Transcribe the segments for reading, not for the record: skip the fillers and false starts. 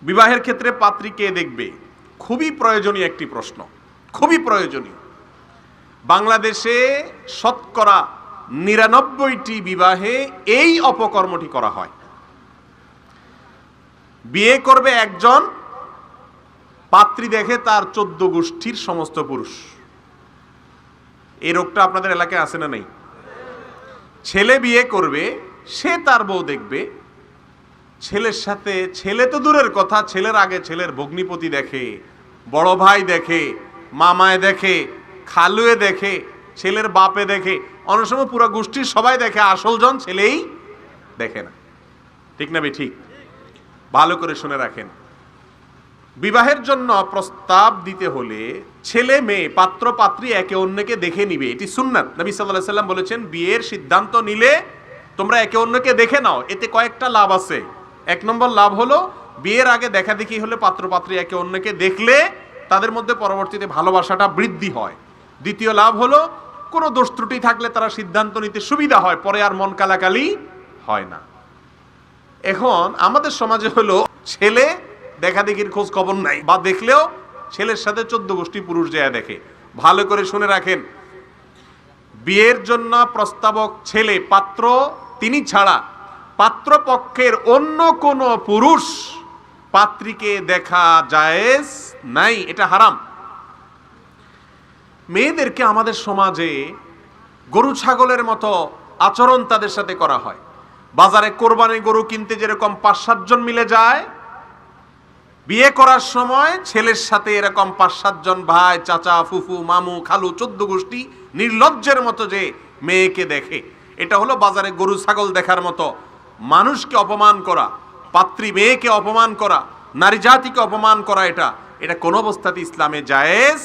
বিবাহের ক্ষেত্রে পাত্রী কে দেখবে? খুবই প্রয়োজনীয় একটি প্রশ্ন, খুবই প্রয়োজনীয়। বাংলাদেশে শতকরা ৯৯টি বিবাহে এই অপকর্মটি করা হয়। বিয়ে করবে একজন, পাত্রী দেখে তার ১৪ গোষ্ঠীর সমস্ত পুরুষ। এই রোগটা আপনাদের এলাকায় আছে না নেই? ছেলে বিয়ে করবে, সে তার বউ দেখবে, ছেলের সাথে, ছেলে তো দূরের কথা, ছেলের আগে ছেলের ভগ্নিপতি দেখে, বড় ভাই দেখে, মামায় দেখে, খালুয়ে দেখে, ছেলের বাপে দেখে, অনেক সময় পুরো গোষ্ঠীর সবাই দেখে, আসল জন ছেলেই দেখে না। ঠিক না বে ঠিক? ভালো করে শুনে রাখেন, বিবাহের জন্য প্রস্তাব দিতে হলে ছেলে মেয়ে, পাত্র পাত্রী একে অন্যকে দেখে নিবে, এটি সুন্নাত। নবী সাল্লাল্লাহু আলাইহি সাল্লাম বলেছেন, বিয়ের সিদ্ধান্ত নিলে তোমরা একে অন্যকে দেখে নাও, এতে কয়েকটা লাভ আছে। ১ নম্বর লাভ হলো, বিয়ের আগে দেখা দেখি হলে পাত্র পাত্রী একে অন্যকে দেখলে তাদের মধ্যে পরবর্তীতে ভালোবাসাটা বৃদ্ধি হয়। দ্বিতীয় লাভ হলো, কোনো দোষ ত্রুটি থাকলে তারা সিদ্ধান্ত নিতে সুবিধা হয়, পরে আর মন কালাকালি হয় না। এখন আমাদের সমাজে হলো, ছেলে দেখা দেখির খোঁজ খবর নাই, বা দেখলেও ছেলের সাথে ১৪ গোষ্ঠী পুরুষ যায় দেখে। ভালো করে শুনে রাখেন, বিয়ের জন্য প্রস্তাবক ছেলে, পাত্র তিনি ছাড়া পাত্রপক্ষের অন্য কোনো পুরুষ পাত্রীকে দেখা জায়েজ নাই, এটা হারাম। মেয়েদেরকে আমাদের সমাজে গরু ছাগলের মতো আচরণ তাদের সাথে করা হয়। বাজারে কোরবানি গরু কিনতে যেরকম ৫-৭ জন মিলে যায়, বিয়ে করার সময় ছেলের সাথে এরকম ৫-৭ জন ভাই, চাচা, ফুফু, মামু, খালু, ১৪ গোষ্ঠী নির্লজ্জের মতো যে মেয়েকে দেখে, এটা হলো বাজারে গরু ছাগল দেখার মতো। মানুষকে অপমান করা, পাত্রী মেয়েকে অপমান করা, নারী জাতিকে অপমান করা, এটা কোন অবস্থাতে ইসলামে জায়েজ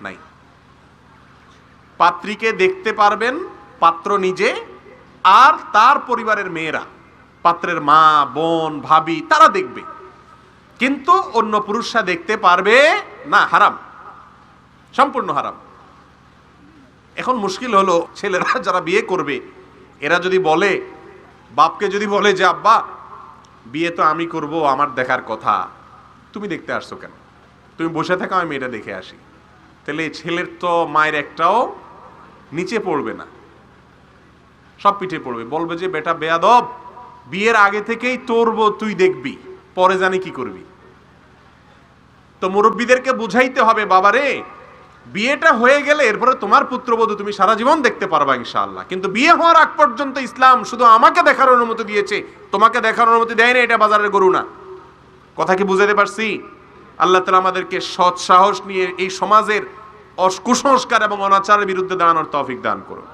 নাই। পাত্রীকে দেখতে পারবেন পাত্র নিজে আর তার পরিবারের মেয়েরা, পাত্রের মা, বোন, ভাবি, তারা দেখবে, কিন্তু অন্য পুরুষরা দেখতে পারবে না। হারাম, সম্পূর্ণ হারাম। এখন মুশকিল হলো, ছেলেরা যারা বিয়ে করবে, এরা যদি বলে, বাপকে যদি বলে যে আব্বা বিয়ে তো আমি করব, আমার দেখার কথা, তুমি দেখতে আসছো কেন? তুমি বসে থাকো, আমি মেয়েটা দেখে আসি। তাহলে ছেলের তো মায়ের একটাও নিচে পড়বে না, সব পিঠে পড়বে। বলবে যে বেটা বেয়াদব, বিয়ের আগে থেকেই তোর বউ তুই দেখবি, পরে জানি কি করবি। তো মুরব্বীদেরকে বুঝাইতে হবে, বাবারে বিয়েটা হয়ে গেলে এরপরে তোমার পুত্রবধূ তুমি সারা জীবন দেখতে পারবা ইনশাআল্লাহ, কিন্তু বিয়ে হওয়ার আগ পর্যন্ত ইসলাম শুধু আমাকে দেখার অনুমতি দিয়েছে, তোমাকে দেখার অনুমতি দেয় না। এটা বাজারের গরু না। কথা কি বুঝাতে পারছি? আল্লাহ তাআলা আমাদেরকে সৎ সাহস নিয়ে এই সমাজের কুসংস্কার এবং অনাচারের বিরুদ্ধে দাঁড়ানোর তৌফিক দান করুন।